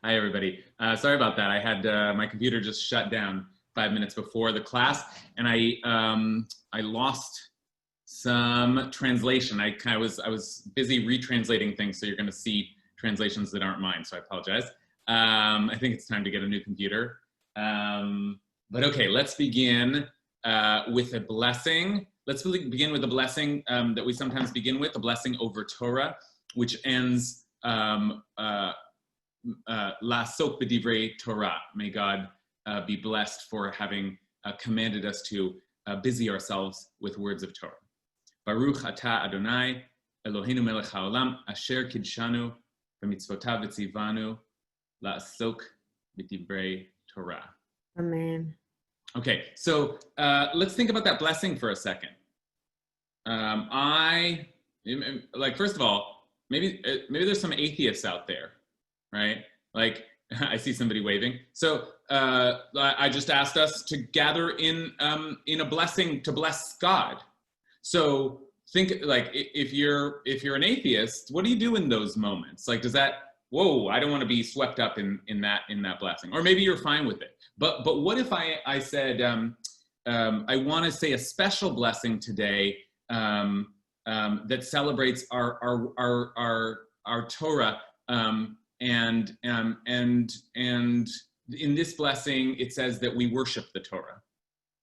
Hi, everybody. Sorry about that. I had my computer just shut down 5 minutes before the class, and I lost some translation. I was busy retranslating things, so you're going to see translations that aren't mine. So I apologize. I think it's time to get a new computer. But okay, let's begin with a blessing. Let's begin with a blessing that we sometimes begin with, a blessing over Torah, which ends La'asok b'divrei Torah. May God be blessed for having commanded us to busy ourselves with words of Torah. Baruch atah Adonai Eloheinu melech haolam asher kidshanu b'mitzvotav v'tzivanu la'asok b'divrei Torah. Amen. Okay, so let's think about that blessing for a second. First of all, maybe there's some atheists out there, right? Like, I see somebody waving. So I just asked us to gather in a blessing to bless God. So think, like, if you're an atheist, what do you do in those moments? Like, does that, whoa, I don't want to be swept up in that blessing, or maybe you're fine with it. But what if I said I want to say a special blessing today that celebrates our Torah, and in this blessing it says that we worship the Torah.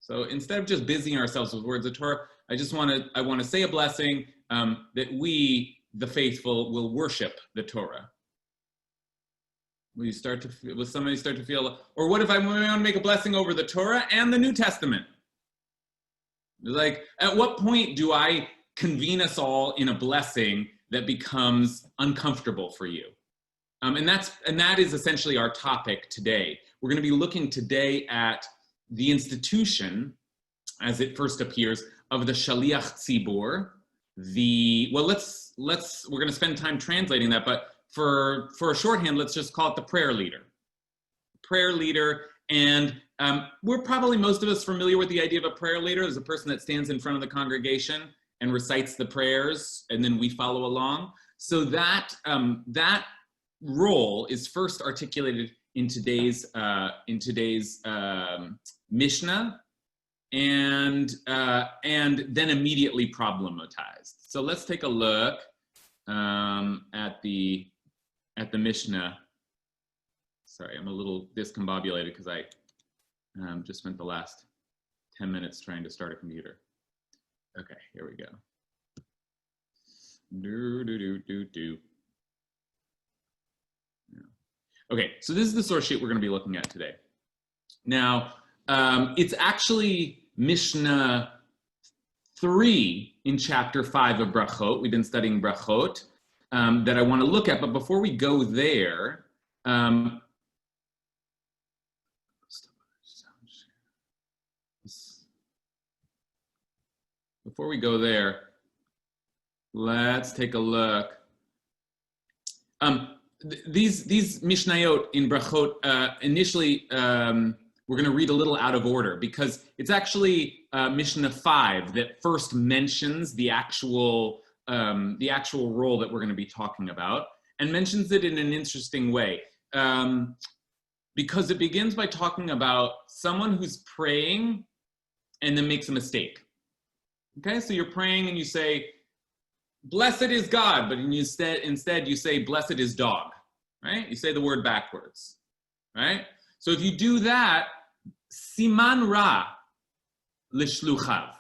So instead of just busying ourselves with words of Torah, I want to say a blessing that we, the faithful, will worship the Torah. Will somebody start to feel, or what if I want to make a blessing over the Torah and the New Testament? Like, at what point do I convene us all in a blessing that becomes uncomfortable for you? And that is essentially our topic today. We're going to be looking today at the institution, as it first appears, of the Shaliach Tzibur. We're going to spend time translating that, but for a shorthand, let's just call it the prayer leader. Prayer leader, and we're probably most of us familiar with the idea of a prayer leader as a person that stands in front of the congregation and recites the prayers, and then we follow along. So that role is first articulated in today's Mishnah, and then immediately problematized. So let's take a look at the Mishnah. Sorry, I'm a little discombobulated because I just spent the last 10 minutes trying to start a computer. Okay, here we go. Okay, so this is the source sheet we're going to be looking at today. Now, it's actually Mishnah 3 in chapter 5 of Brachot. We've been studying Brachot that I want to look at, but before we go there, let's take a look. These Mishnayot in Brachot, initially, we're going to read a little out of order because it's actually Mishnah 5 that first mentions the actual role that we're going to be talking about, and mentions it in an interesting way, because it begins by talking about someone who's praying and then makes a mistake. Okay, so you're praying and you say, "Blessed is God," but instead you say, "Blessed is dog," right? You say the word backwards, right? So if you do that, siman ra lishluchav.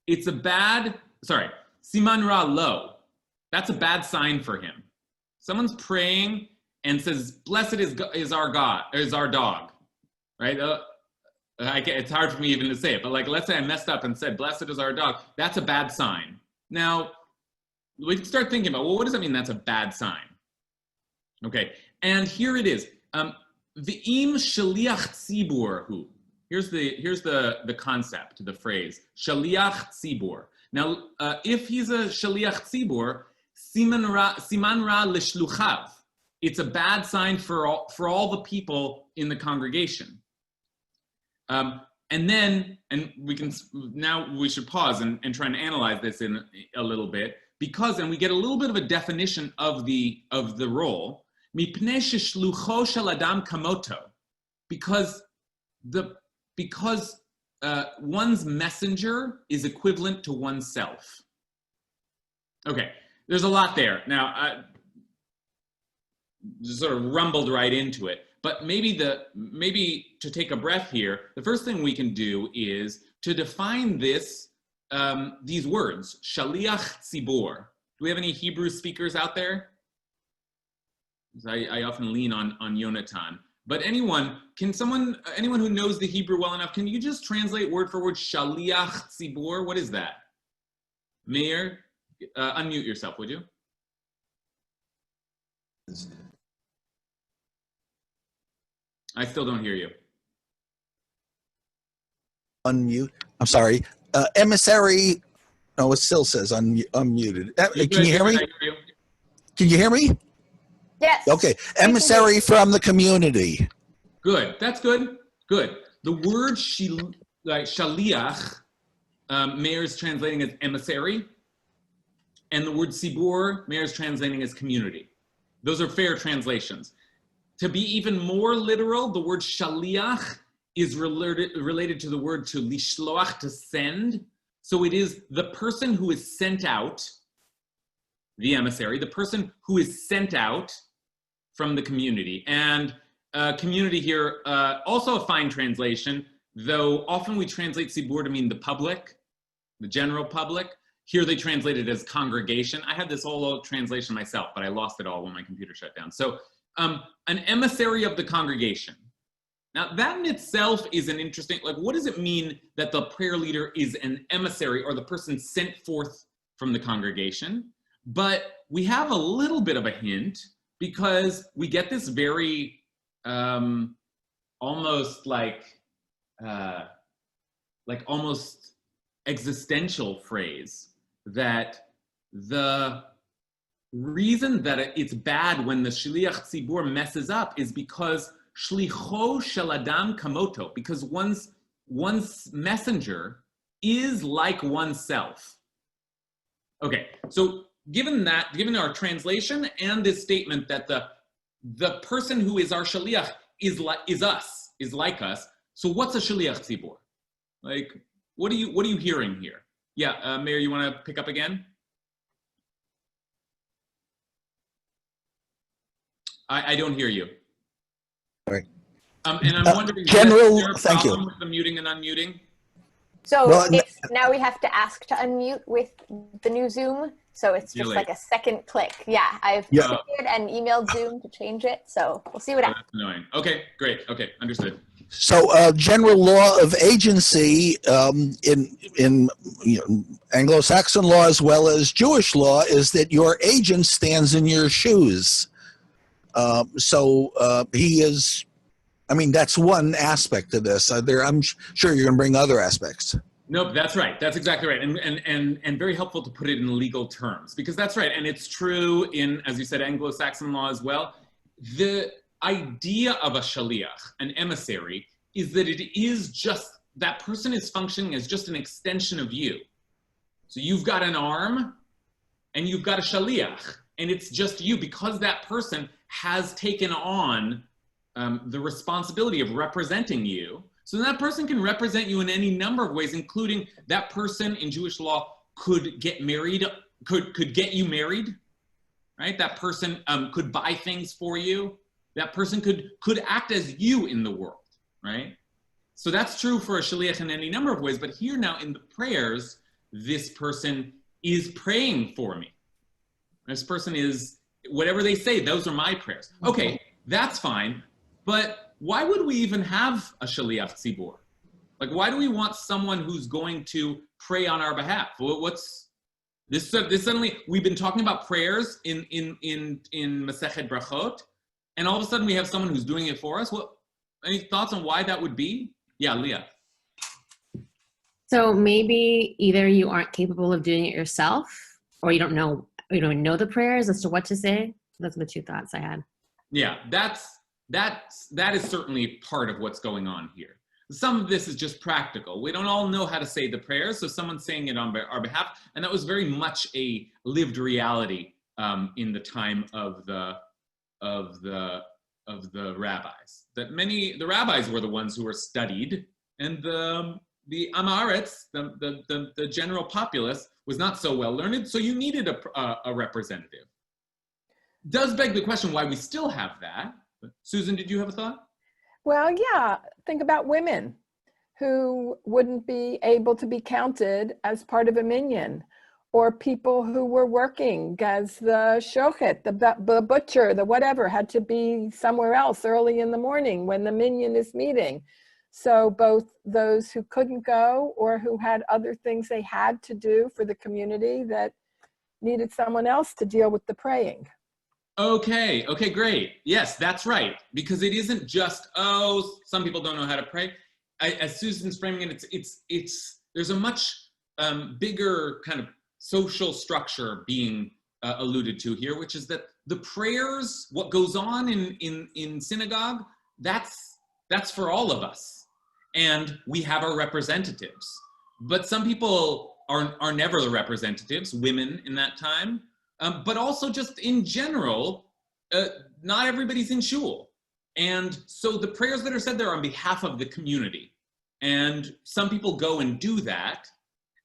Siman ra lo. That's a bad sign for him. Someone's praying and says, "Blessed is our God, is our dog," right? It's hard for me even to say it, but like, let's say I messed up and said, "Blessed is our dog." That's a bad sign. Now, we can start thinking about, well, what does that mean? That's a bad sign. Okay, and here it is. V'im shaliach tzibur hu. Here's the concept, the phrase shaliach tzibur. Now, if he's a shaliach tzibur, siman ra lishluchav. It's a bad sign for all the people in the congregation. We should pause and try and analyze this in a little bit, because, and we get a little bit of a definition of the role. Mipnei sheshlucho shel adam kamoto, because one's messenger is equivalent to oneself. Okay, there's a lot there. Now, I just sort of rumbled right into it. But maybe to take a breath here, the first thing we can do is to define these words, shaliach tzibor. Do we have any Hebrew speakers out there? I often lean on Yonatan. But anyone who knows the Hebrew well enough, can you just translate word for word shaliach tzibor? What is that? Meir, unmute yourself, would you? I still don't hear you. Unmute. I'm sorry. Emissary. No, it still says unmuted. Can you hear me? Can you hear me? Yes. Okay. Emissary from the community. Good. That's good. Good. The word shaliach, Meir is translating as emissary, and the word sibur, Meir is translating as community. Those are fair translations. To be even more literal, the word shaliach is related to the word to lishloach, to send. So it is the person who is sent out, the emissary, the person who is sent out from the community. And community here, also a fine translation, though often we translate sibur to mean the public, the general public. Here they translate it as congregation. I had this whole translation myself, but I lost it all when my computer shut down. So an emissary of the congregation. Now that in itself is an interesting, like, what does it mean that the prayer leader is an emissary or the person sent forth from the congregation? But we have a little bit of a hint because we get this very almost almost existential phrase that the reason that it's bad when the shliach tzibur messes up is because shlicho shel adam kamoto, because one's messenger is like oneself. Okay, so given our translation and this statement that the person who is our shliach is like us, so what's a shliach tzibur? Like, what are you hearing here? Yeah, Meir, you want to pick up again? I don't hear you. All right. And I'm wondering, General, is there a thank you. problem with the muting and unmuting? So Well, now we have to ask to unmute with the new Zoom. So it's just like a second click. Yeah, I've tweeted and emailed Zoom to change it. So we'll see what happens. That's annoying. Okay, great. Okay, understood. So general law of agency in Anglo-Saxon law as well as Jewish law is that your agent stands in your shoes. He is, I mean, that's one aspect of this. I'm sure you're going to bring other aspects. Nope, that's right. That's exactly right. And very helpful to put it in legal terms, because that's right. And it's true in, as you said, Anglo-Saxon law as well. The idea of a shaliach, an emissary, is that it is just, that person is functioning as just an extension of you. So you've got an arm and you've got a shaliach, and it's just you, because that person has taken on the responsibility of representing you. So that person can represent you in any number of ways, including that person in Jewish law could get married, could get you married, right? That person could buy things for you. That person could act as you in the world, right? So that's true for a shaliach in any number of ways. But here now in the prayers, this person is praying for me. This person is, whatever they say, those are my prayers. Okay, that's fine. But why would we even have a shaliach tzibur? Like, why do we want someone who's going to pray on our behalf? What's this? Suddenly, we've been talking about prayers in Masechet Brachot, and all of a sudden we have someone who's doing it for us. Any thoughts on why that would be? Yeah, Leah. So maybe either you aren't capable of doing it yourself, or you don't know the prayers as to what to say. Those are the two thoughts I had. Yeah, that is certainly part of what's going on here. Some of this is just practical. We don't all know how to say the prayers, so someone's saying it on our behalf, and that was very much a lived reality in the time of the the rabbis. That the rabbis were the ones who were studied, and the Amaretz, the general populace, was not so well learned. So you needed a representative. Does beg the question why we still have that. Susan, did you have a thought? Well, yeah. Think about women who wouldn't be able to be counted as part of a minyan, or people who were working as the shochet, the butcher, the whatever, had to be somewhere else early in the morning when the minyan is meeting. So both those who couldn't go or who had other things they had to do for the community that needed someone else to deal with the praying. Okay, great. Yes, that's right. Because it isn't just, some people don't know how to pray. As Susan's framing it, it's there's a much bigger kind of social structure being alluded to here, which is that the prayers, what goes on in synagogue, that's for all of us. And we have our representatives. But some people are never the representatives, women in that time. But also just in general, not everybody's in shul. And so the prayers that are said there are on behalf of the community. And some people go and do that.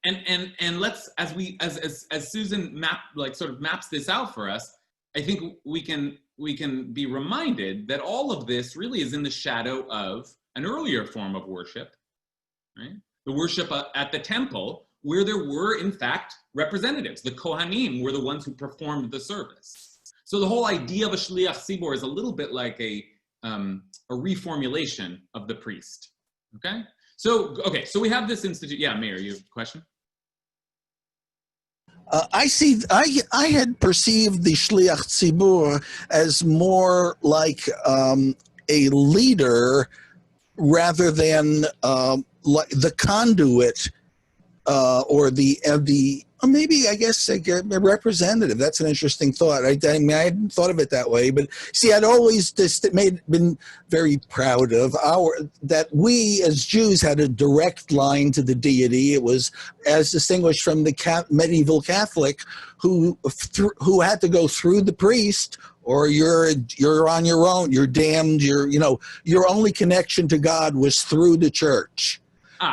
And let's, as Susan maps this out for us, I think we can be reminded that all of this really is in the shadow of an earlier form of worship, right? The worship at the temple, where there were, in fact, representatives. The Kohanim were the ones who performed the service. So the whole idea of a Shliach Tzibor is a little bit like a reformulation of the priest, okay? So we have this institute. Yeah, Meir, you have a question? I had perceived the Shliach Tzibur as more like a leader rather than like the conduit or or maybe I guess a representative. That's an interesting thought. I mean, I hadn't thought of it that way, but see, I'd always been very proud of that we as Jews had a direct line to the deity. It was as distinguished from the medieval Catholic who had to go through the priest, or you're on your own. You're damned. Your only connection to God was through the church.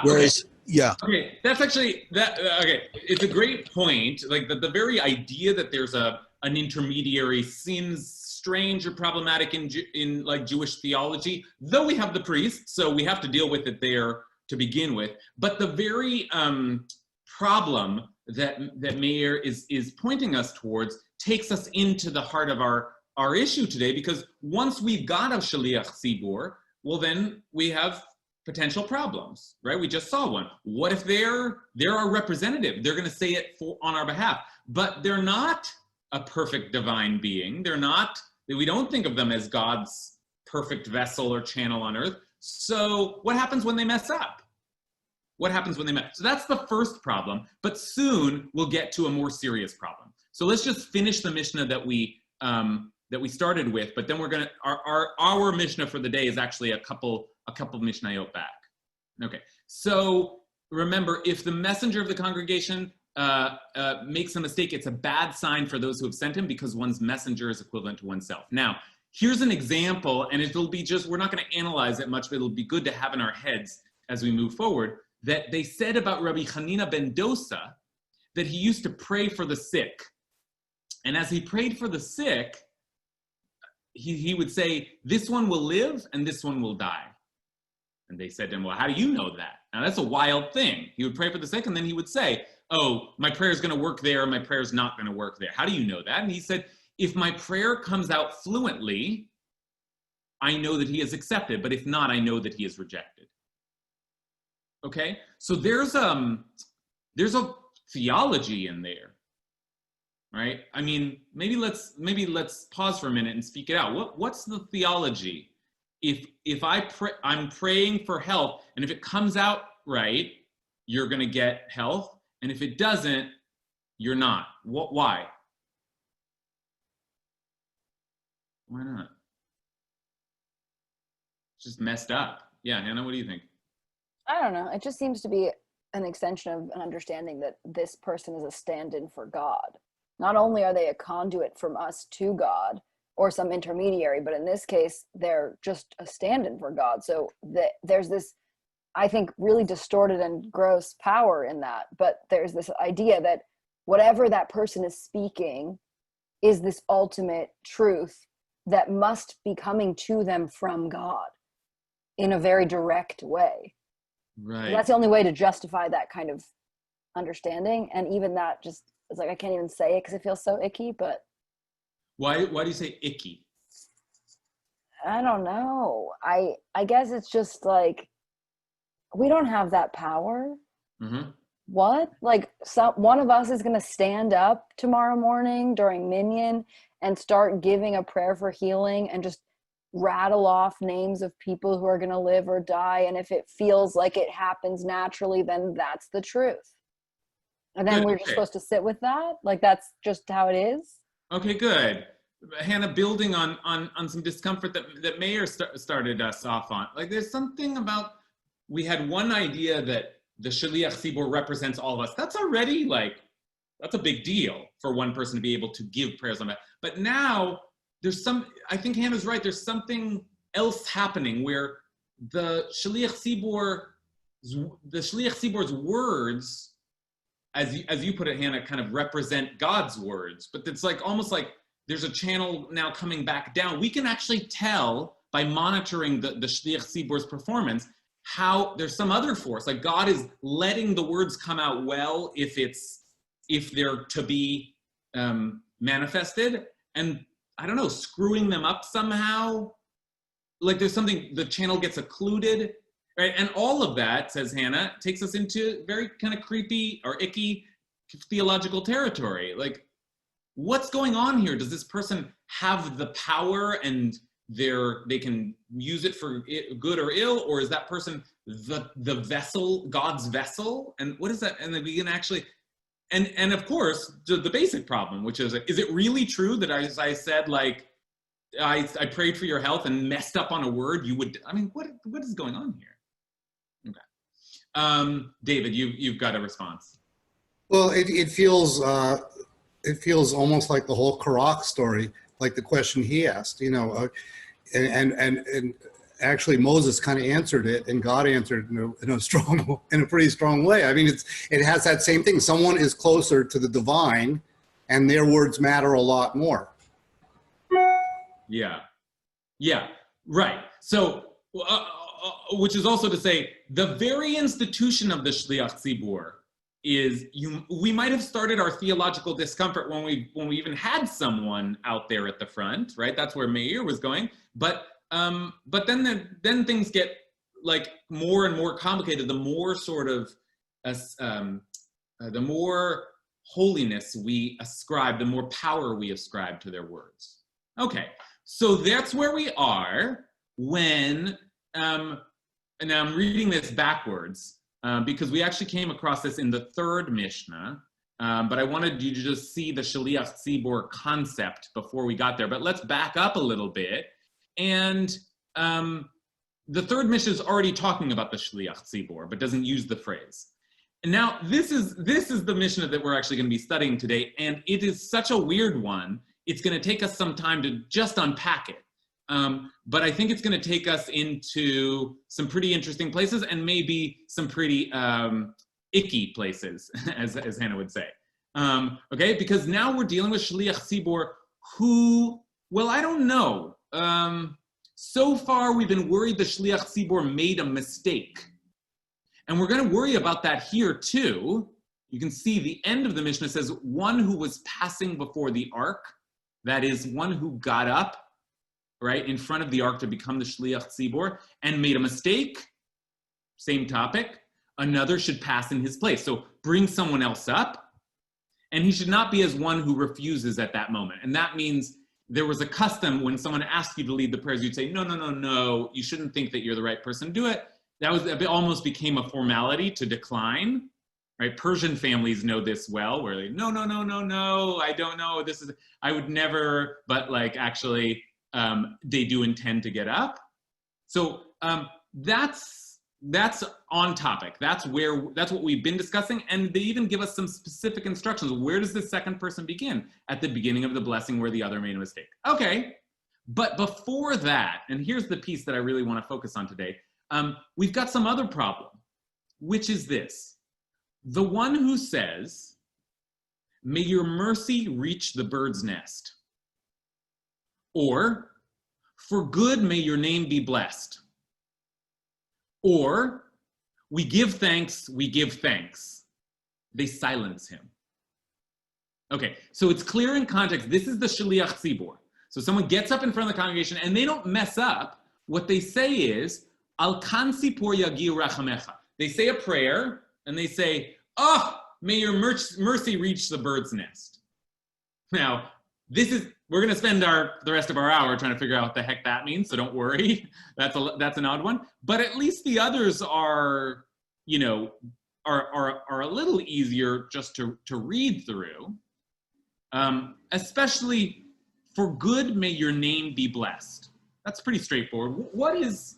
Whereas. Okay. Yeah. Okay, that's actually okay. It's a great point. Like the very idea that there's an intermediary seems strange or problematic in like Jewish theology. Though we have the priest, so we have to deal with it there to begin with. But the very problem that Meir is pointing us towards takes us into the heart of our issue today. Because once we've got a Shaliach Tzibur, well then we have potential problems, right? We just saw one. What if they're our representative? They're going to say it on our behalf, but they're not a perfect divine being. We don't think of them as God's perfect vessel or channel on earth. So what happens when they mess up? So that's the first problem, but soon we'll get to a more serious problem. So let's just finish the Mishnah that we started with, but then we're going to, our Mishnah for the day is actually a couple Mishnayot back. Okay, so remember, if the messenger of the congregation makes a mistake, it's a bad sign for those who have sent him, because one's messenger is equivalent to oneself. Now, here's an example, and it'll be we're not going to analyze it much, but it'll be good to have in our heads as we move forward, that they said about Rabbi Hanina ben Dosa that he used to pray for the sick. And as he prayed for the sick, he would say, this one will live and this one will die. And they said to him, well, how do you know that? Now, that's a wild thing. He would pray for the sick, and then he would say, oh, my prayer is going to work there, my prayer is not going to work there. How do you know that? And he said, if my prayer comes out fluently, I know that he is accepted. But if not, I know that he is rejected. Okay? So there's a theology in there, right? I mean, maybe let's pause for a minute and speak it out. What's the theology? If I'm praying for health, and if it comes out right, you're going to get health, and if it doesn't, you're not. Why? Why not? It's just messed up. Yeah, Hannah, what do you think? I don't know. It just seems to be an extension of an understanding that this person is a stand-in for God. Not only are they a conduit from us to God, or some intermediary, but in this case, they're just a stand-in for God. So there's this, I think, really distorted and gross power in that. But there's this idea that whatever that person is speaking is this ultimate truth that must be coming to them from God in a very direct way. Right. That's the only way to justify that kind of understanding. And even that just is like, I can't even say it because it feels so icky, but. Why do you say icky? I don't know. I guess it's just like, we don't have that power. Mm-hmm. What? Like, one of us is going to stand up tomorrow morning during Minyan and start giving a prayer for healing and just rattle off names of people who are going to live or die. And if it feels like it happens naturally, then that's the truth. And then we're just supposed to sit with that? Like, that's just how it is? Okay, good. Hannah, building on some discomfort that Mayor started us off on. Like, there's something about, we had one idea that the Shaliach Tzibur represents all of us. That's already that's a big deal for one person to be able to give prayers on that. But now there's I think Hannah's right, there's something else happening where the Shaliach Tzibur's words, as you put it, Hannah, kind of represent God's words, but it's like almost like there's a channel now coming back down. We can actually tell by monitoring the Shaliach Tzibur's performance how there's some other force, like God is letting the words come out well if they're to be manifested, and I don't know, screwing them up somehow. Like there's something, the channel gets occluded. Right? And all of that, says Hannah, takes us into very kind of creepy or icky theological territory. Like, what's going on here? Does this person have the power and they can use it for good or ill, or is that person the vessel, God's vessel? And what is that? And then we can actually, and of course, the basic problem, which is it really true that as I said, like, I prayed for your health and messed up on a word, you would, I mean, what is going on here? Okay. David, you've got a response. Well, it feels almost like the whole Karak story, like the question he asked, and actually Moses kind of answered it, and God answered in a pretty strong way. I mean, it has that same thing. Someone is closer to the divine, and their words matter a lot more. Yeah, right. So, which is also to say, the very institution of the Shliach Tzibur is we might have started our theological discomfort when we even had someone out there at the front, right? That's where Meir was going. But then things get like more and more complicated. The more sort of the more holiness we ascribe, the more power we ascribe to their words. Okay, so that's where we are when. And I'm reading this backwards because we actually came across this in the third Mishnah, but I wanted you to just see the Shaliach Tzibur concept before we got there. But let's back up a little bit. And the third Mishnah is already talking about the Shaliach Tzibur, but doesn't use the phrase. And now this is the Mishnah that we're actually going to be studying today, and it is such a weird one. It's going to take us some time to just unpack it. But I think it's going to take us into some pretty interesting places and maybe some pretty icky places, as Hannah would say. Okay, because now we're dealing with Shaliach Tzibur who, well, I don't know. So far, we've been worried the Shaliach Tzibur made a mistake. And we're going to worry about that here too. You can see the end of the Mishnah says, one who was passing before the ark, that is one who got up, right, in front of the ark to become the Shliach Tzibur and made a mistake, same topic, another should pass in his place. So bring someone else up, and he should not be as one who refuses at that moment. And that means there was a custom when someone asked you to lead the prayers, you'd say, no, you shouldn't think that you're the right person to do it. It almost became a formality to decline, right? Persian families know this well, where they, no, I don't know, I would never, but like actually, they do intend to get up. So that's on topic. That's what we've been discussing. And they even give us some specific instructions. Where does the second person begin? At the beginning of the blessing where the other made a mistake. Okay, But before that, and here's the piece that I really want to focus on today, we've got some other problem, which is this. The one who says, may your mercy reach the bird's nest, or for good may your name be blessed, or we give thanks, we give thanks. They silence him. Okay, so it's clear in context. This is the Shaliach Tzibor. So someone gets up in front of the congregation and they don't mess up. What they say is, Al kan sipor yagiu rachamecha. They say a prayer and they say, oh, may your mercy reach the bird's nest. Now, we're going to spend the rest of our hour trying to figure out what the heck that means, so don't worry. That's an odd one. But at least the others are, are a little easier just to read through. Especially, for good may your name be blessed. That's pretty straightforward. What is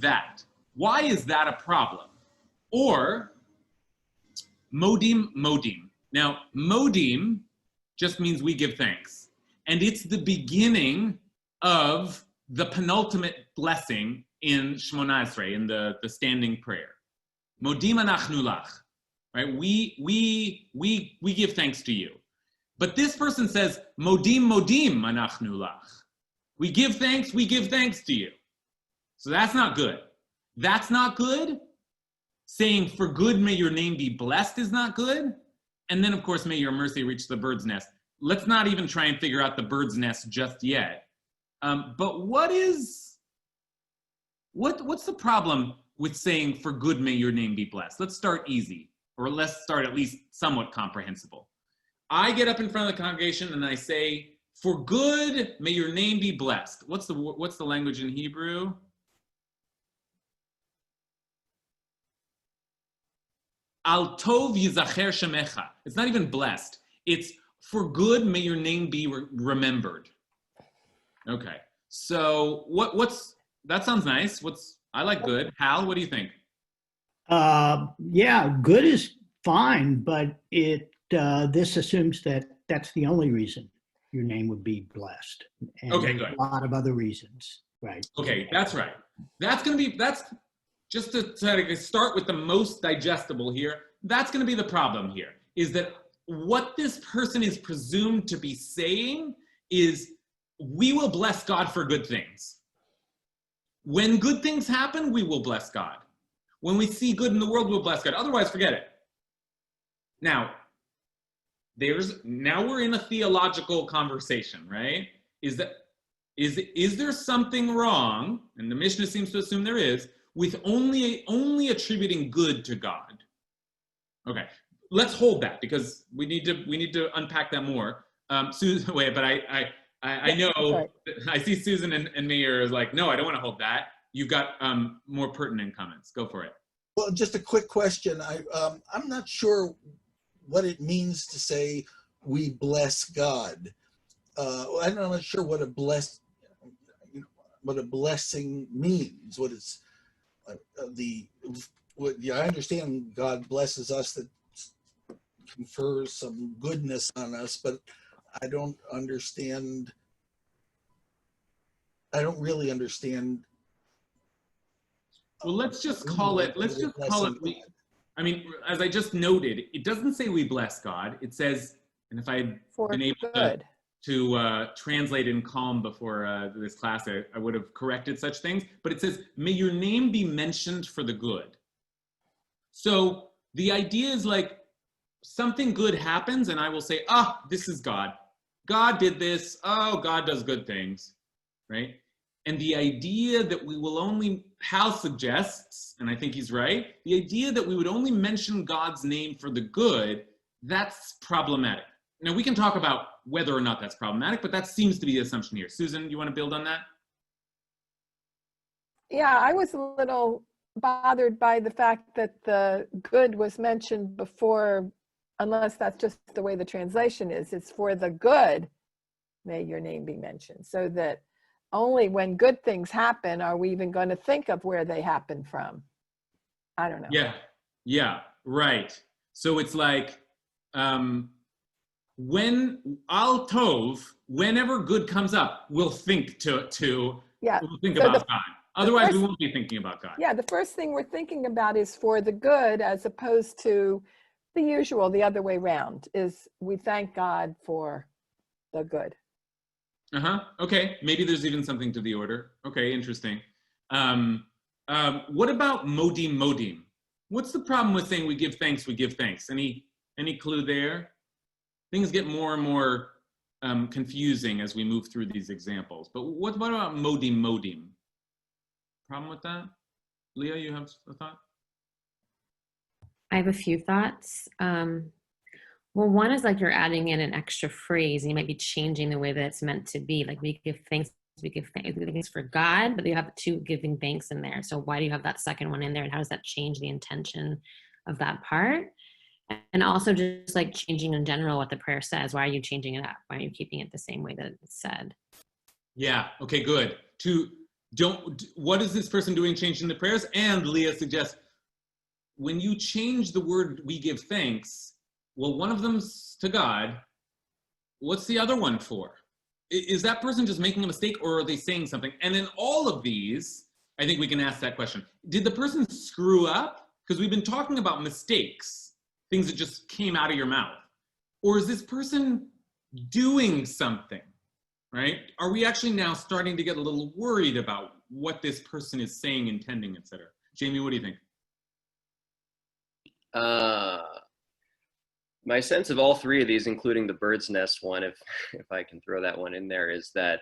that? Why is that a problem? Or, modim. Now, modim just means we give thanks. And it's the beginning of the penultimate blessing in Shmona Esrei, in the standing prayer. Modim anachnu lach, right? We give thanks to you. But this person says, modim anachnu lach. We give thanks to you. So that's not good. That's not good. Saying, for good may your name be blessed is not good. And then, of course, may your mercy reach the bird's nest. Let's not even try and figure out the bird's nest just yet. But what's the problem with saying, for good may your name be blessed? Let's start easy, or let's start at least somewhat comprehensible. I get up in front of the congregation and I say, for good may your name be blessed. What's the language in Hebrew? Al tov yizacher shemecha. It's not even blessed. It's for good may your name be remembered. Okay. So that sounds nice. I like good. Hal, what do you think? Yeah, good is fine, but this assumes that that's the only reason your name would be blessed. And okay, good. A lot of other reasons, right? Okay, that's right. That's just to start with the most digestible here. That's going to be the problem here, is that what this person is presumed to be saying is, we will bless God for good things. When good things happen, we will bless God. When we see good in the world, we'll bless God. Otherwise, forget it. Now we're in a theological conversation, right? Is there something wrong, and the Mishnah seems to assume there is, with only attributing good to God? Okay, let's hold that, because we need to unpack that more. Susan, wait, but I know, sorry. I see Susan and Meir is like, no, I don't want to hold that. You've got more pertinent comments. Go for it. Well, just a quick question. I'm not sure what it means to say we bless God. I'm not sure what a blessing means. What it's I understand God blesses us, that confers some goodness on us, but I don't really understand. Well, let's just call it. I mean, as I just noted, it doesn't say we bless God. It says, and if I had been able to translate in calm before this class, I would have corrected such things. But it says, may your name be mentioned for the good. So the idea is like, something good happens and I will say, this is God. God did this. Oh, God does good things, right? And the idea that we will only, Hal suggests, and I think he's right, the idea that we would only mention God's name for the good, that's problematic. Now, we can talk about whether or not that's problematic, but that seems to be the assumption here. Susan, you want to build on that? Yeah, I was a little bothered by the fact that the good was mentioned before, unless that's just the way the translation is. It's for the good, may your name be mentioned, so that only when good things happen are we even going to think of where they happen from. I don't know. Yeah, right. So it's like, when Al Tov, whenever good comes up, we'll think we'll think about God. Otherwise, we won't be thinking about God. Yeah, the first thing we're thinking about is for the good, as opposed to the usual, the other way around, is we thank God for the good. Okay, maybe there's even something to the order. Okay, interesting. What about modim? What's the problem with saying we give thanks, we give thanks? Any clue there? Things get more and more confusing as we move through these examples. But what about modim? Problem with that? Leah, you have a thought? I have a few thoughts. Well, one is like you're adding in an extra phrase, and you might be changing the way that it's meant to be. Like we give thanks for God, but you have two giving thanks in there. So why do you have that second one in there, and how does that change the intention of that part? And also just like changing in general what the prayer says. Why are you changing it up? Why are you keeping it the same way that it's said? Yeah. Okay, good. What is this person doing changing the prayers? And Leah suggests, when you change the word we give thanks, well, one of them's to God. What's the other one for? Is that person just making a mistake, or are they saying something? And in all of these, I think we can ask that question. Did the person screw up? Because we've been talking about mistakes, things that just came out of your mouth. Or is this person doing something, right? Are we actually now starting to get a little worried about what this person is saying, intending, etc.? Jamie, what do you think? My sense of all three of these, including the bird's nest one, if I can throw that one in there, is that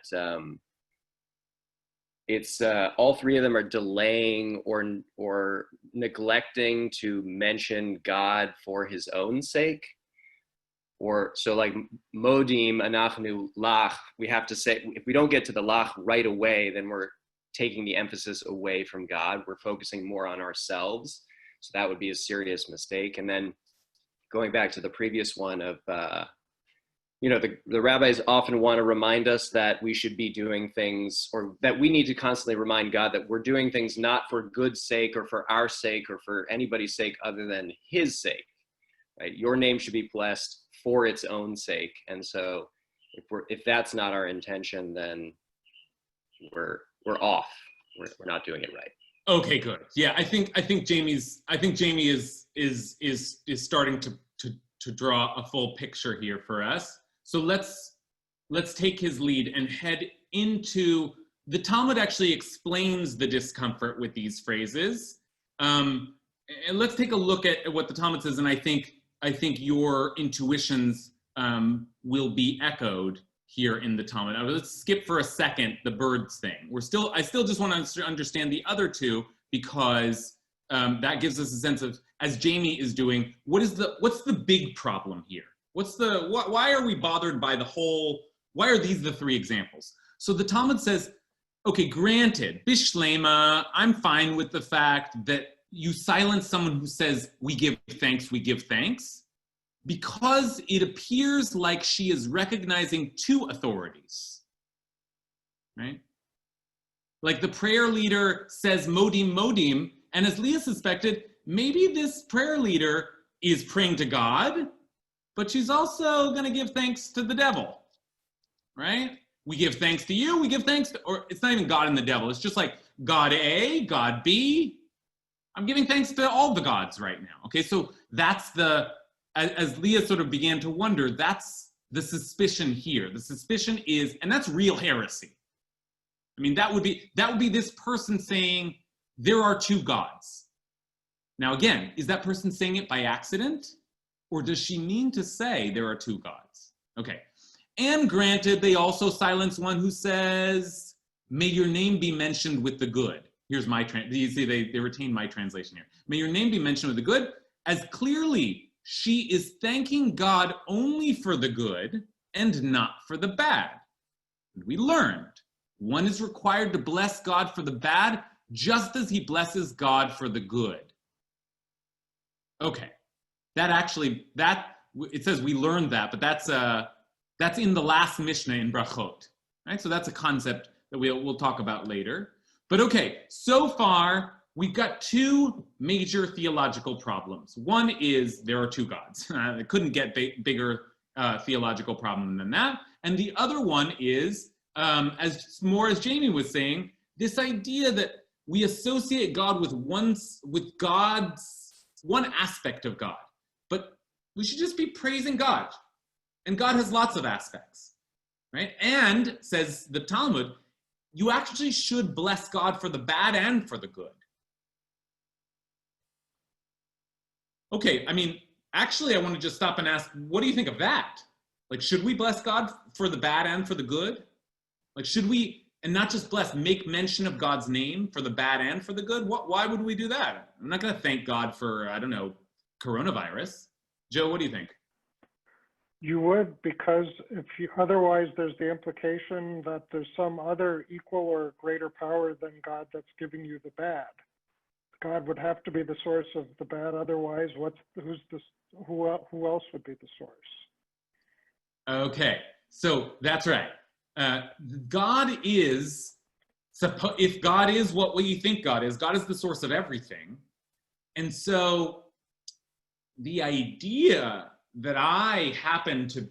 it's all three of them are delaying or neglecting to mention God for his own sake. Or so like modim anachnu lach, we have to say, if we don't get to the lach right away, then we're taking the emphasis away from God. We're focusing more on ourselves. So that would be a serious mistake. And then going back to the previous one of, the rabbis often want to remind us that we should be doing things, or that we need to constantly remind God that we're doing things not for good sake or for our sake or for anybody's sake other than his sake, right? Your name should be blessed for its own sake. And so if that's not our intention, then we're off. We're not doing it right. Okay, good. Yeah, I think Jamie is starting to draw a full picture here for us. So let's take his lead and head into the Talmud. Actually explains the discomfort with these phrases, and let's take a look at what the Talmud says. And I think your intuitions will be echoed here in the Talmud. Now, let's skip for a second the birds thing. I still just want to understand the other two, because that gives us a sense of, as Jamie is doing, what's the big problem here? Why are we bothered by why are these the three examples? So the Talmud says, okay, granted, bishlema, I'm fine with the fact that you silence someone who says, we give thanks, because it appears like she is recognizing two authorities, right? Like the prayer leader says modim, and as Leah suspected, maybe this prayer leader is praying to God, but she's also going to give thanks to the devil, right? We give thanks to you, we give thanks to, or it's not even God and the devil, it's just like God A, God B. I'm giving thanks to all the gods right now, okay? So that's as Leah sort of began to wonder, that's the suspicion here. The suspicion is, and that's real heresy. I mean, that would be this person saying there are two gods. Now again, is that person saying it by accident? Or does she mean to say there are two gods? Okay. And granted, they also silence one who says, may your name be mentioned with the good. Here's my, you see they retain my translation here. May your name be mentioned with the good, as clearly she is thanking God only for the good and not for the bad. And we learned one is required to bless God for the bad, just as he blesses God for the good. Okay, it says we learned that, but that's in the last Mishnah in Brachot, right? So that's a concept that we'll talk about later. But okay, so far we've got two major theological problems. One is there are two gods. It couldn't get bigger theological problem than that. And the other one is, as Jamie was saying, this idea that we associate God with God's one aspect of God, but we should just be praising God. And God has lots of aspects, right? And, says the Talmud, you actually should bless God for the bad and for the good. Okay, I mean, actually, I want to just stop and ask, what do you think of that? Like, should we bless God for the bad and for the good? Like, should we, and not just bless, make mention of God's name for the bad and for the good? Why would we do that? I'm not going to thank God for, I don't know, coronavirus. Joe, what do you think? You would, because otherwise there's the implication that there's some other equal or greater power than God that's giving you the bad. God would have to be the source of the bad. Otherwise, who else would be the source? Okay, so that's right. God is, if God is what you think God is the source of everything. And so the idea that I happen to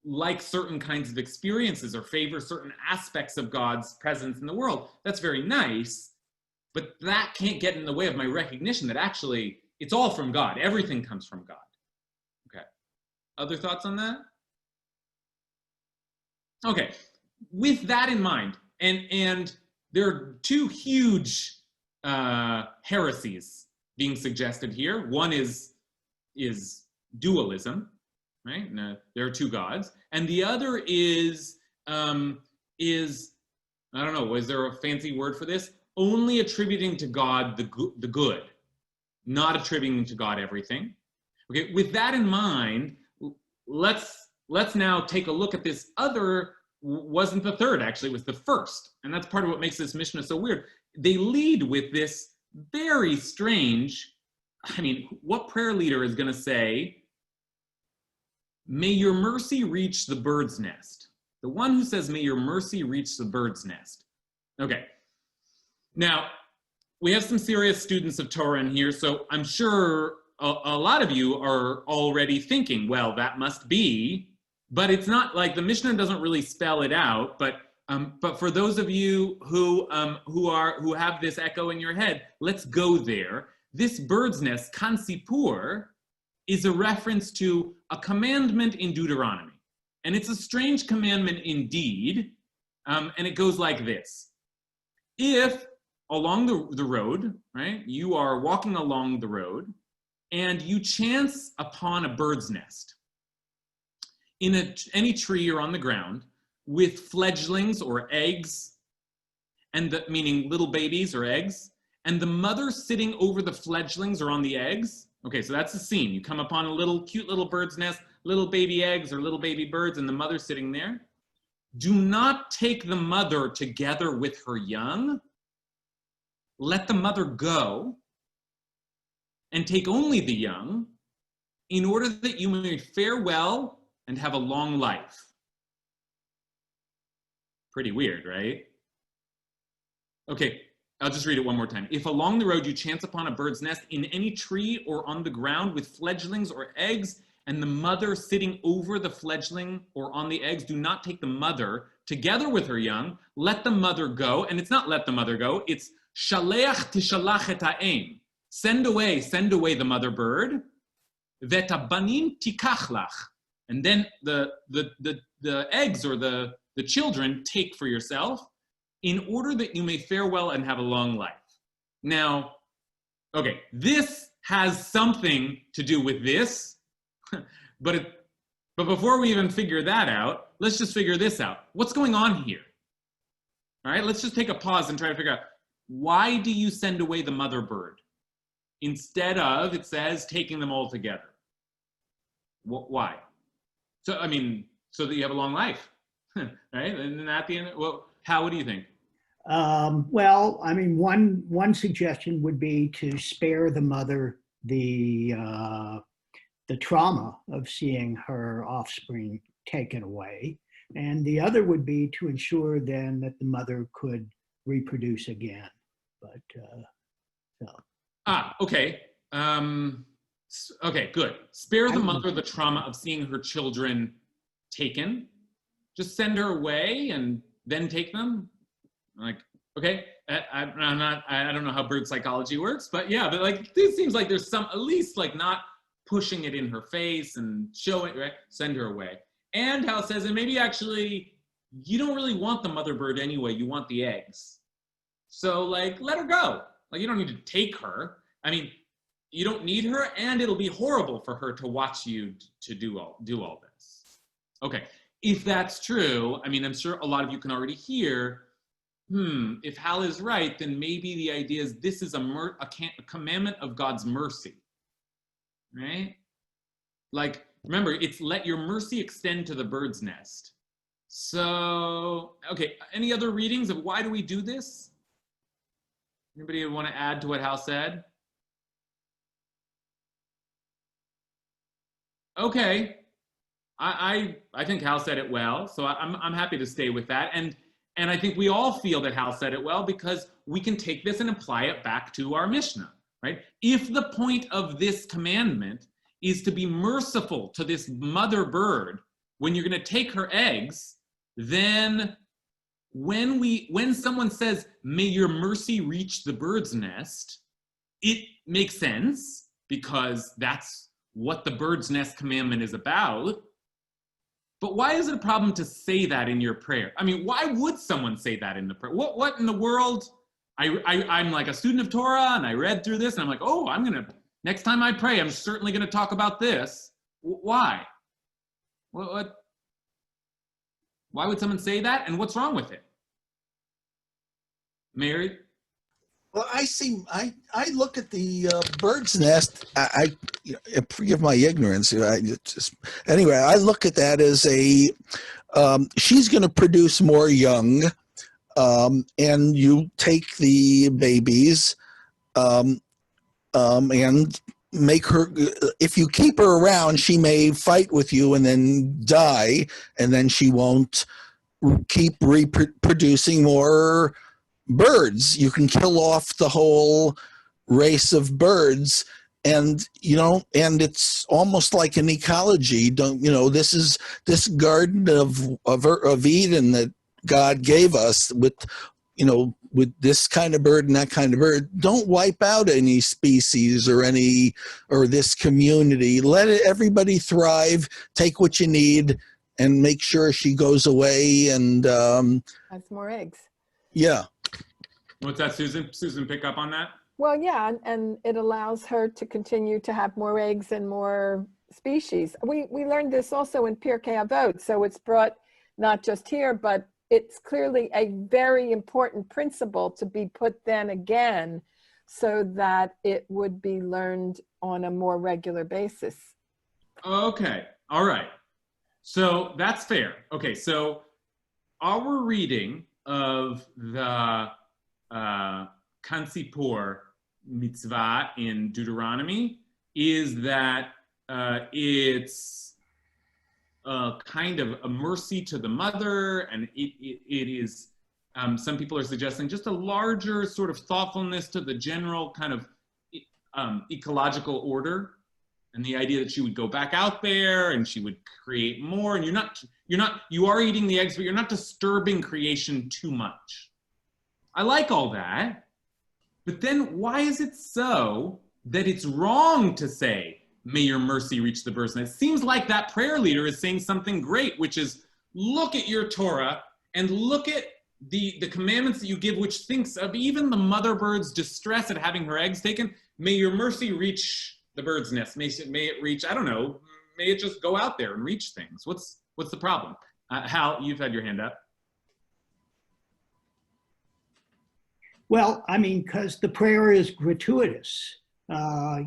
like certain kinds of experiences or favor certain aspects of God's presence in the world, that's very nice. But that can't get in the way of my recognition that actually it's all from God. Everything comes from God. Okay. Other thoughts on that? Okay. With that in mind, and there are two huge heresies being suggested here. One is dualism, right? And, there are two gods, and the other is I don't know. Was there a fancy word for this? Only attributing to God the good, not attributing to God everything. Okay, with that in mind, let's now take a look at this other, wasn't the third, actually, it was the first. And that's part of what makes this Mishnah so weird. They lead with this very strange, I mean, what prayer leader is going to say, may your mercy reach the bird's nest? The one who says, may your mercy reach the bird's nest. Okay. Now, we have some serious students of Torah in here, so I'm sure a lot of you are already thinking, well, that must be, but it's not like the Mishnah doesn't really spell it out. But for those of you who have this echo in your head, let's go there. This bird's nest, kan sipur, is a reference to a commandment in Deuteronomy, and it's a strange commandment indeed, and it goes like this: if along the road, right, you are walking along the road and you chance upon a bird's nest in any tree or on the ground with fledglings or eggs, and meaning little babies or eggs, and the mother sitting over the fledglings or on the eggs. Okay, so that's the scene. You come upon a cute little bird's nest, little baby eggs or little baby birds, and the mother sitting there. Do not take the mother together with her young. Let the mother go and take only the young, in order that you may fare well and have a long life. Pretty weird, right? Okay, I'll just read it one more time. If along the road you chance upon a bird's nest in any tree or on the ground with fledglings or eggs, and the mother sitting over the fledgling or on the eggs, do not take the mother together with her young. Let the mother go. And it's not let the mother go, it's Shaleach tishalach et ha'em. Send away the mother bird. Veta banim tikachlach. And then the eggs or the children take for yourself, in order that you may fare well and have a long life. Now, okay, this has something to do with this, but before we even figure that out, let's just figure this out. What's going on here? All right, let's just take a pause and try to figure out, why do you send away the mother bird instead of, it says, taking them all together? Why? So, I mean, so that you have a long life, right? And then at the end, well, what do you think? Well, I mean, one suggestion would be to spare the mother the trauma of seeing her offspring taken away, and the other would be to ensure then that the mother could reproduce again. But okay. Okay, good. Spare the mother the trauma of seeing her children taken, just send her away and then take them. I'm like, okay, I don't know how bird psychology works, but yeah, but like, this seems like there's some, at least like not pushing it in her face and showing, right? Send her away. And Hal says, and maybe actually, you don't really want the mother bird anyway, you want the eggs. So like, let her go. Like, you don't need to take her. I mean, you don't need her, and it'll be horrible for her to watch you to do all this. Okay, if that's true, I mean, I'm sure a lot of you can already hear, if Hal is right, then maybe the idea is this is a commandment of God's mercy, right? Like, remember, it's let your mercy extend to the bird's nest. So, okay, any other readings of why do we do this? Anybody want to add to what Hal said? Okay, I think Hal said it well, so I'm happy to stay with that. And I think we all feel that Hal said it well because we can take this and apply it back to our Mishnah, right? If the point of this commandment is to be merciful to this mother bird when you're going to take her eggs, then when someone says, may your mercy reach the bird's nest, it makes sense because that's what the bird's nest commandment is about. But why is it a problem to say that in your prayer? I mean, why would someone say that in the prayer? What in the world? I'm like a student of Torah, and I read through this, and I'm like, oh, next time I pray, I'm certainly going to talk about this. Why? What? Why would someone say that, and what's wrong with it? Mary? Well, I look at the bird's nest. I forgive my ignorance. Anyway, I look at that as she's going to produce more young, and you take the babies, and make her. If you keep her around, she may fight with you and then die, and then she won't keep reproducing more birds. You can kill off the whole race of birds, and and it's almost like an ecology. This garden of Eden that God gave us with this kind of bird and that kind of bird. Don't wipe out any species or this community. Let everybody thrive. Take what you need and make sure she goes away and has more eggs. Yeah. What's that, Susan? Susan, pick up on that? Well, yeah, and it allows her to continue to have more eggs and more species. We learned this also in Pirkei Avot, so it's brought not just here, but it's clearly a very important principle to be put then again so that it would be learned on a more regular basis. Okay, all right. So that's fair. Okay, so our reading of the Kansipur mitzvah in Deuteronomy is that it's kind of a mercy to the mother, and it is, some people are suggesting just a larger sort of thoughtfulness to the general kind of ecological order, and the idea that she would go back out there and she would create more, and you are eating the eggs, but you're not disturbing creation too much. I like all that, but then why is it so that it's wrong to say, may your mercy reach the bird's nest? It seems like that prayer leader is saying something great, which is look at your Torah and look at the commandments that you give, which thinks of even the mother bird's distress at having her eggs taken. May your mercy reach the bird's nest. May it reach, I don't know, may it just go out there and reach things. What's the problem? Hal, you've had your hand up. Well, I mean, because the prayer is gratuitous. God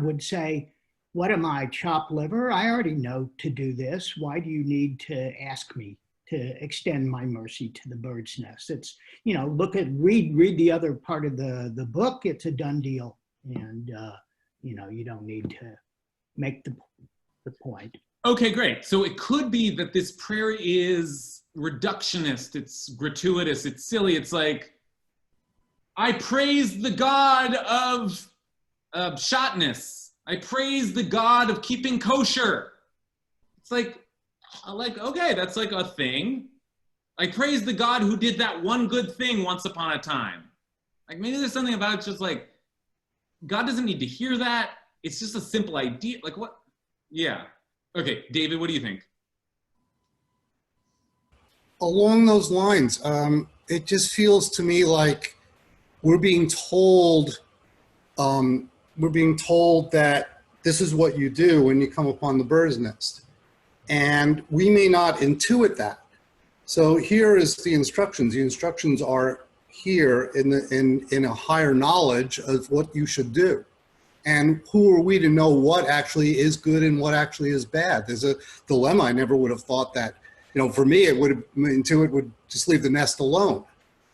would say, what am I, chopped liver? I already know to do this. Why do you need to ask me to extend my mercy to the bird's nest? It's, read the other part of the book. It's a done deal. And, you don't need to make the point. Okay, great. So it could be that this prayer is reductionist. It's gratuitous. It's silly. It's like, I praise the God of shotness. I praise the God of keeping kosher. It's like, Like, okay, that's like a thing. Like, praise the God who did that one good thing once upon a time. Like, maybe there's something about it just like, God doesn't need to hear that. It's just a simple idea. Like, what? Yeah. Okay, David, what do you think? Along those lines, it just feels to me like we're being told that this is what you do when you come upon the bird's nest. And we may not intuit that. So here is the instructions. The instructions are here in a higher knowledge of what you should do. And who are we to know what actually is good and what actually is bad? There's a dilemma. I never would have thought that, for me, it would intuit would just leave the nest alone.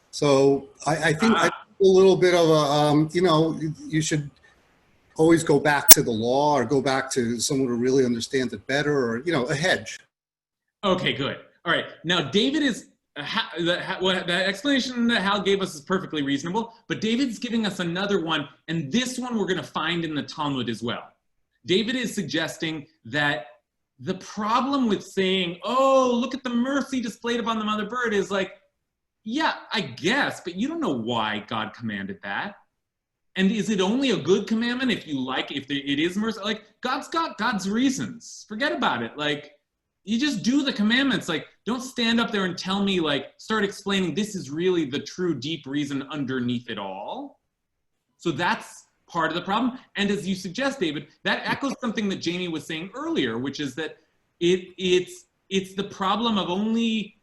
So I think a little bit of a, you should always go back to the law or go back to someone who really understands it better, or, a hedge. Okay, good. All right. Now, David is, the explanation that Hal gave us is perfectly reasonable, but David's giving us another one, and this one we're going to find in the Talmud as well. David is suggesting that the problem with saying, oh, look at the mercy displayed upon the mother bird is like, yeah, I guess, but you don't know why God commanded that. And is it only a good commandment if it is mercy? Like, God's got God's reasons. Forget about it. Like, you just do the commandments. Like, don't stand up there and tell me, like, start explaining this is really the true deep reason underneath it all. So that's part of the problem. And as you suggest, David, that echoes something that Jamie was saying earlier, which is that it's the problem of only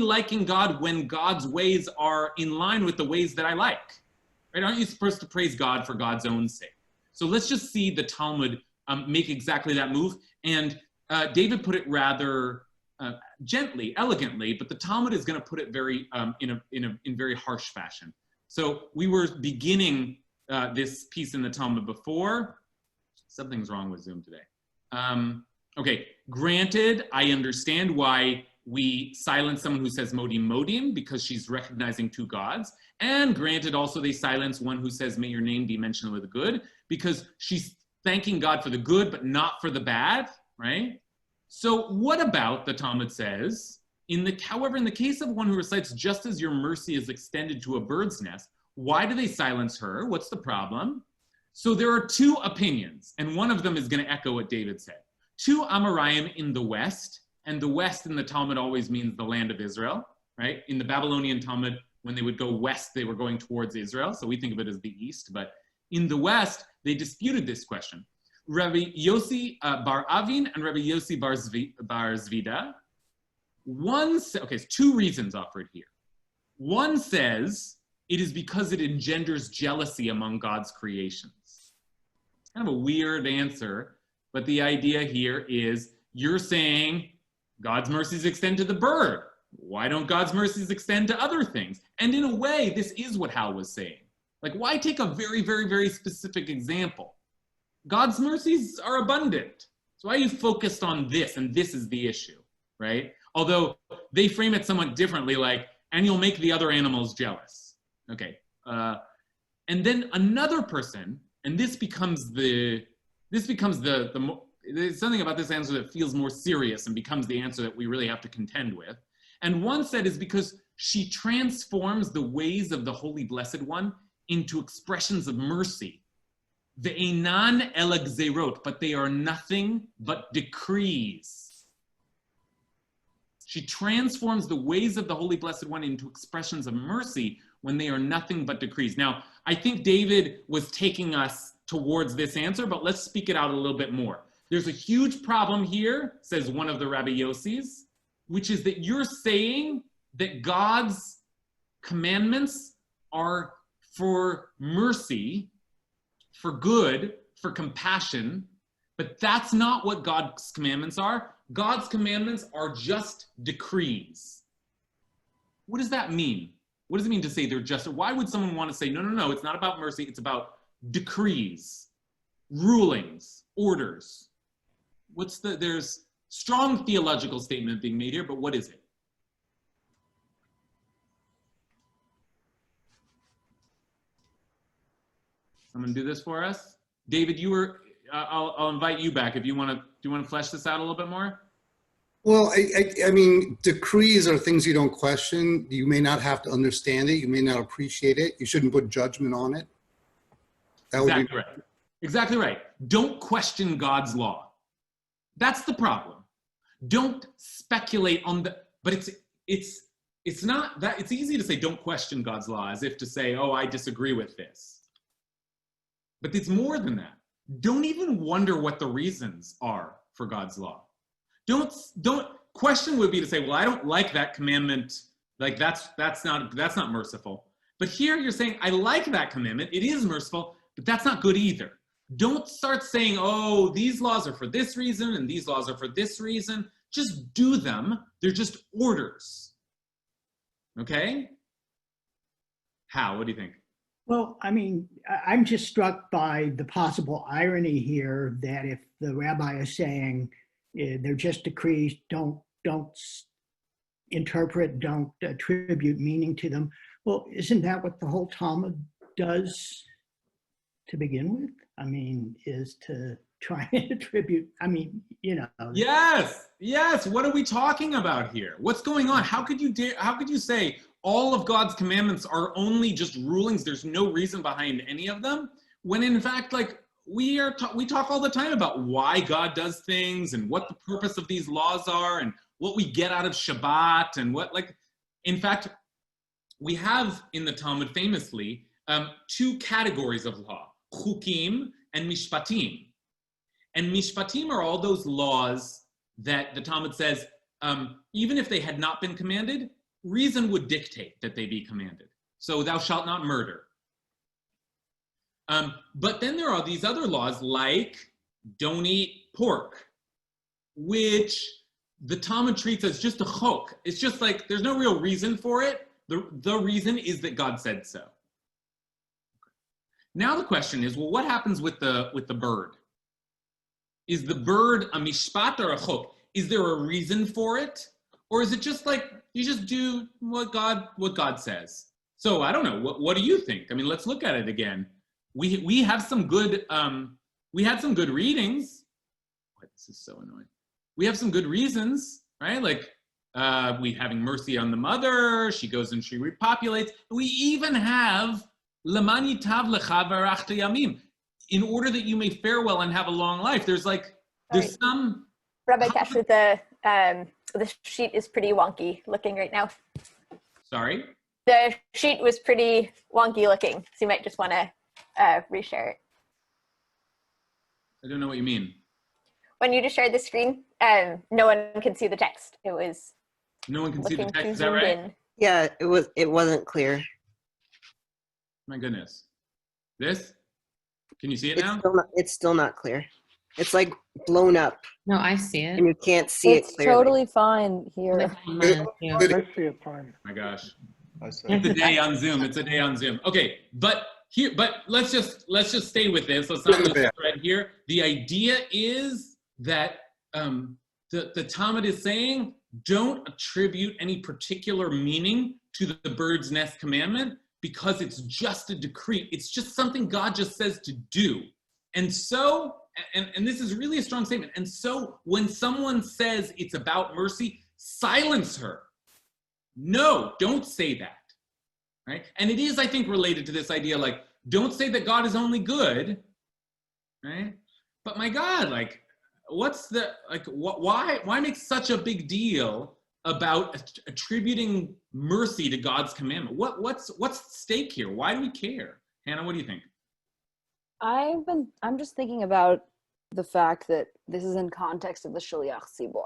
liking God when God's ways are in line with the ways that I like. Right? Aren't you supposed to praise God for God's own sake? So let's just see the Talmud make exactly that move. And David put it rather gently, elegantly, but the Talmud is going to put it very in very harsh fashion. So we were beginning this piece in the Talmud before. Something's wrong with Zoom today. Okay, granted, I understand why we silence someone who says modim modim, because she's recognizing two gods. And granted, also they silence one who says, may your name be mentioned with the good, because she's thanking God for the good, but not for the bad, right? So what about, the Talmud says, however, in the case of one who recites, just as your mercy is extended to a bird's nest, why do they silence her? What's the problem? So there are two opinions, and one of them is going to echo what David said. Two Amoraim in the West, and the West in the Talmud always means the land of Israel, right? In the Babylonian Talmud, when they would go west, they were going towards Israel, so we think of it as the East, but in the West, they disputed this question. Rabbi Yossi bar Avin and Rabbi Yossi bar Zvida. Okay, two reasons offered here. One says it is because it engenders jealousy among God's creations. Kind of a weird answer, but the idea here is you're saying God's mercies extend to the bird. Why don't God's mercies extend to other things? And in a way, this is what Hal was saying. Like, why take a very, very, very specific example? God's mercies are abundant. So why are you focused on this? And this is the issue, right? Although they frame it somewhat differently, like, and you'll make the other animals jealous. Okay. And then another person, and there's something about this answer that feels more serious and becomes the answer that we really have to contend with. And one said is because she transforms the ways of the Holy Blessed One into expressions of mercy. Ve'enan el gzerot, but they are nothing but decrees. She transforms the ways of the Holy Blessed One into expressions of mercy when they are nothing but decrees. Now, I think David was taking us towards this answer, but let's speak it out a little bit more. There's a huge problem here, says one of the Rabbi Yossis, which is that you're saying that God's commandments are for mercy, for good, for compassion, but that's not what God's commandments are. God's commandments are just decrees. What does that mean? What does it mean to say they're just? Why would someone want to say, no, it's not about mercy, it's about decrees, rulings, orders? There's strong theological statement being made here, but what is it? Someone do this for us? David, I'll invite you back if you want to. Do you want to flesh this out a little bit more? Well, I mean, decrees are things you don't question. You may not have to understand it. You may not appreciate it. You shouldn't put judgment on it. Exactly right. Exactly right. Don't question God's law. That's the problem. Don't speculate on but it's not that, it's easy to say don't question God's law as if to say, oh, I disagree with this. But it's more than that. Don't even wonder what the reasons are for God's law. Don't question would be to say, well, I don't like that commandment. Like that's not merciful. But here you're saying, I like that commandment. It is merciful, but that's not good either. Don't start saying, oh, these laws are for this reason and these laws are for this reason. Just do them. They're just orders. Okay? How? What do you think? Well, I mean, I'm just struck by the possible irony here that if the rabbi is saying they're just decrees, don't interpret, don't attribute meaning to them. Well, isn't that what the whole Talmud does to begin with? I mean, is to try and attribute, I mean, you know. Yes. What are we talking about here? What's going on? How could you say all of God's commandments are only just rulings? There's no reason behind any of them. When in fact, like we talk all the time about why God does things and what the purpose of these laws are and what we get out of Shabbat and what, like, in fact, we have in the Talmud famously two categories of law, chukim and mishpatim. And mishpatim are all those laws that the Talmud says, even if they had not been commanded, reason would dictate that they be commanded. So thou shalt not murder. But then there are these other laws like don't eat pork, which the Talmud treats as just a chok. It's just like there's no real reason for it. The reason is that God said so. Now the question is, well, what happens with the bird? Is the bird a mishpat or a chok? Is there a reason for it? Or is it just like you just do what God says? So I don't know. What do you think? I mean, let's look at it again. We have some good we had some good readings. Boy, this is so annoying. We have some good reasons, right? Like we having mercy on the mother. She goes and she repopulates. We even have Lamani tav lecha v'arachta yamim, in order that you may fare well and have a long life. There's some Rabbi Kasher, the sheet is pretty wonky looking right now. Sorry? The sheet was pretty wonky looking, so you might just want to reshare it. I don't know what you mean. When you just shared the screen, no one can see the text. It was no one can see the text. Is that zoomed right? in. Yeah, it wasn't clear. My goodness. This? Can you see it now? It's still not clear. It's like blown up. No, I see it. And you can't see it It's clearly. totally fine here. Yeah. I see it fine. Oh my gosh. Also, It's a day on Zoom. It's a day on Zoom. Okay, but let's just stay with this. Let's not lose the thread here. The idea is that the Talmud is saying don't attribute any particular meaning to the bird's nest commandment because it's just a decree. It's just something God just says to do. And so, and this is really a strong statement. And so when someone says it's about mercy, silence her. No, don't say that. Right? And it is, I think, related to this idea, like, don't say that God is only good, right? But my God, like, why make such a big deal about attributing mercy to God's commandment? What's at stake here? Why do we care? Hannah, what do you think? I'm just thinking about the fact that this is in context of the Shliach Tzibor,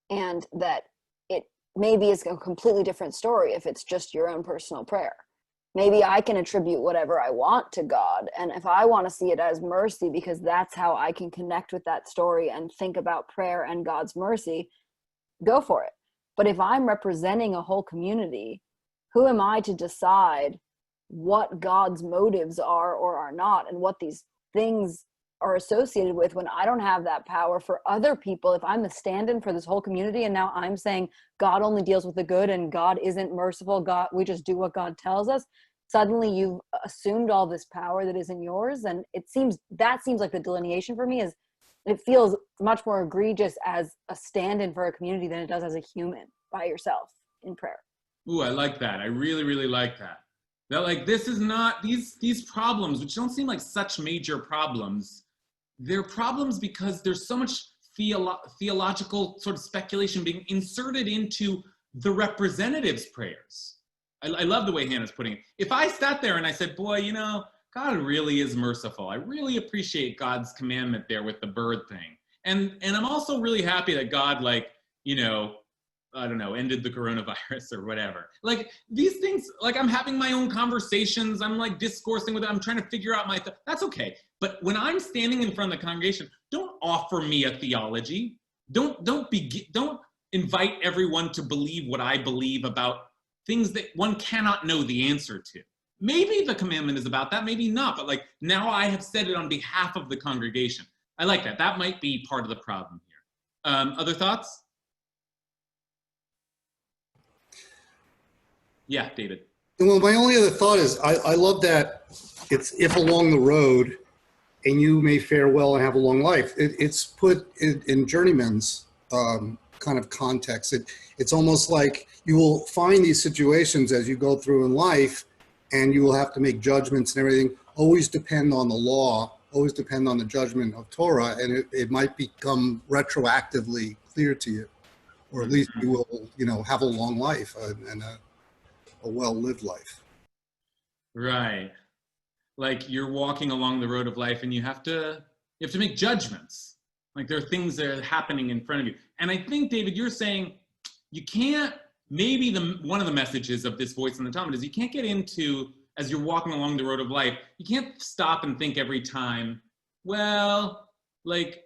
and that it maybe is a completely different story if it's just your own personal prayer. Maybe I can attribute whatever I want to God, and if I want to see it as mercy because that's how I can connect with that story and think about prayer and God's mercy, go for it. But if I'm representing a whole community, who am I to decide what God's motives are or are not, and what these things are associated with when I don't have that power for other people? If I'm the stand-in for this whole community and now I'm saying God only deals with the good and God isn't merciful, we just do what God tells us, suddenly you've assumed all this power that isn't yours. And that seems like the delineation for me is it feels much more egregious as a stand-in for a community than it does as a human by yourself in prayer. Ooh, I like that. I really, really like that. That like, this is not, these problems, which don't seem like such major problems, they're problems because there's so much theological sort of speculation being inserted into the representatives' prayers. I love the way Hannah's putting it. If I sat there and I said, boy, you know, God really is merciful. I really appreciate God's commandment there with the bird thing. And I'm also really happy that God, like, you know, I don't know, ended the coronavirus or whatever. Like these things, like I'm having my own conversations. I'm like discoursing with it. I'm trying to figure out my, that's okay. But when I'm standing in front of the congregation, don't offer me a theology. Don't invite everyone to believe what I believe about things that one cannot know the answer to. Maybe the commandment is about that, maybe not. But like now I have said it on behalf of the congregation. I like that. That might be part of the problem here. Other thoughts? Yeah, David. Well, my only other thought is I love that it's if along the road and you may fare well and have a long life. It's put in Journeyman's kind of context. It's almost like you will find these situations as you go through in life and you will have to make judgments and everything. Always depend on the law, always depend on the judgment of Torah, and it might become retroactively clear to you, or at least you will, you know, have a long life and a well-lived life. Right. Like you're walking along the road of life and you have to make judgments. Like there are things that are happening in front of you. And I think, David, you're saying you can't, maybe one of the messages of this voice in the Talmud is you can't get into, as you're walking along the road of life, you can't stop and think every time, well, like,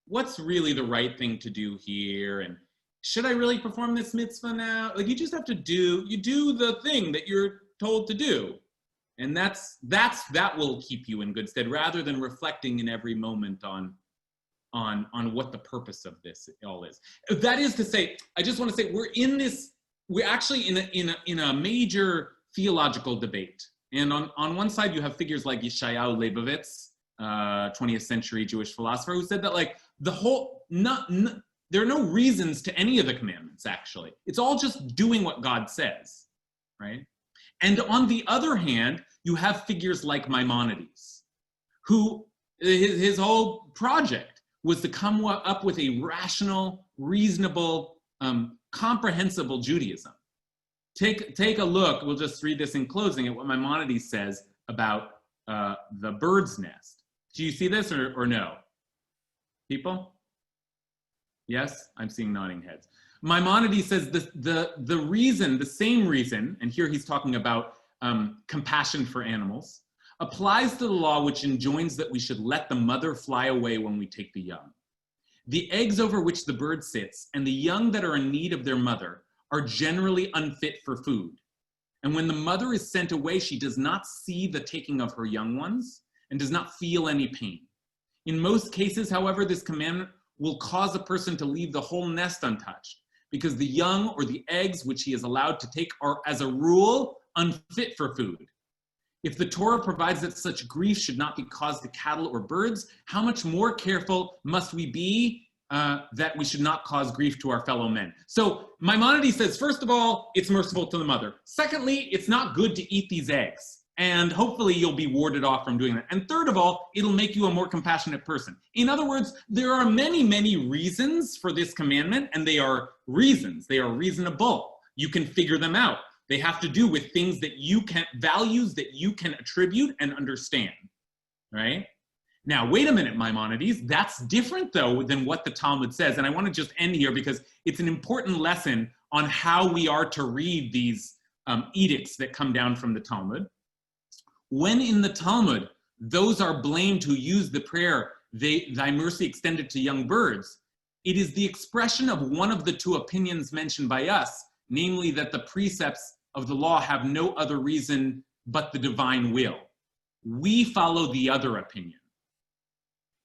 what's really the right thing to do here? And should I really perform this mitzvah now? Like you just have to do the thing that you're told to do. And that will keep you in good stead rather than reflecting in every moment on what the purpose of this all is. That is to say, I just want to say we're actually in a major theological debate. And on one side you have figures like Yeshayahu Leibovitz, 20th century Jewish philosopher, who said that like the whole, there are no reasons to any of the commandments, actually. It's all just doing what God says, right? And on the other hand, you have figures like Maimonides, who his whole project was to come up with a rational, reasonable, comprehensible Judaism. Take a look, we'll just read this in closing, at what Maimonides says about the bird's nest. Do you see this or no? People? Yes, I'm seeing nodding heads. Maimonides says the reason, the same reason, and here he's talking about compassion for animals, applies to the law which enjoins that we should let the mother fly away when we take the young. The eggs over which the bird sits and the young that are in need of their mother are generally unfit for food. And when the mother is sent away, she does not see the taking of her young ones and does not feel any pain. In most cases, however, this commandment will cause a person to leave the whole nest untouched, because the young or the eggs which he is allowed to take are, as a rule, unfit for food. If the Torah provides that such grief should not be caused to cattle or birds, how much more careful must we be that we should not cause grief to our fellow men? So Maimonides says, first of all, it's merciful to the mother. Secondly, it's not good to eat these eggs. And hopefully you'll be warded off from doing that. And third of all, it'll make you a more compassionate person. In other words, there are many, many reasons for this commandment, and they are reasons. They are reasonable. You can figure them out. They have to do with things that you can, values that you can attribute and understand, right? Now, wait a minute, Maimonides. That's different, though, than what the Talmud says. And I want to just end here because it's an important lesson on how we are to read these edicts that come down from the Talmud. When in the Talmud, those are blamed who use the prayer, thy mercy extended to young birds, it is the expression of one of the two opinions mentioned by us, namely that the precepts of the law have no other reason but the divine will. We follow the other opinion.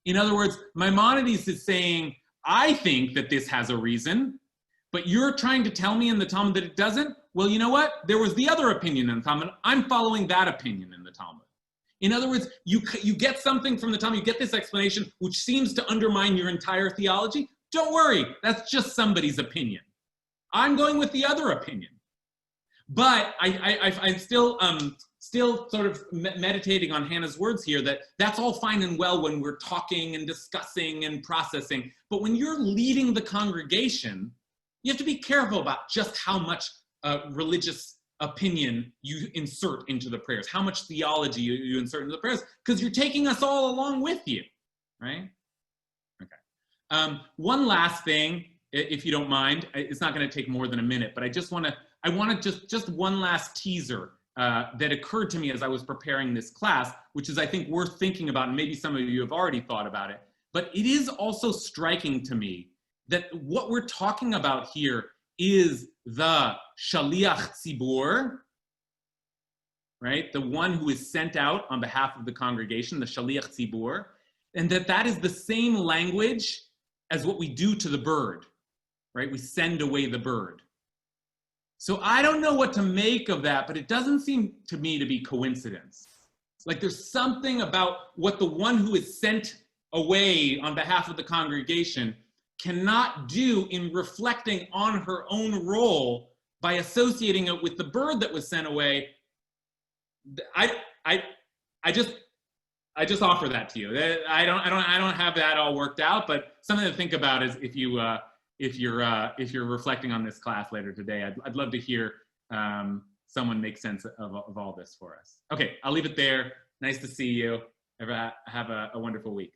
In other words, Maimonides is saying, I think that this has a reason, but you're trying to tell me in the Talmud that it doesn't? Well, you know what? There was the other opinion in the Talmud. I'm following that opinion in the Talmud. In other words, you get something from the Talmud, you get this explanation which seems to undermine your entire theology. Don't worry, that's just somebody's opinion. I'm going with the other opinion. But I'm still sort of meditating on Hannah's words here, that's all fine and well when we're talking and discussing and processing. But when you're leading the congregation, you have to be careful about just how much religious opinion you insert into the prayers, how much theology you insert into the prayers, because you're taking us all along with you, right? Okay. One last thing, if you don't mind. It's not going to take more than a minute, but I want to just one last teaser that occurred to me as I was preparing this class, which is, I think, worth thinking about, and maybe some of you have already thought about it. But it is also striking to me that what we're talking about here is the Shaliach Tzibur, right? The one who is sent out on behalf of the congregation, the Shaliach Tzibur, and that is the same language as what we do to the bird, right? We send away the bird. So I don't know what to make of that, but it doesn't seem to me to be coincidence. Like there's something about what the one who is sent away on behalf of the congregation cannot do in reflecting on her own role by associating it with the bird that was sent away. I just offer that to you. I don't have that all worked out, but something to think about is if you're reflecting on this class later today, I'd love to hear someone make sense of all this for us. Okay, I'll leave it there. Nice to see you. Have a wonderful week.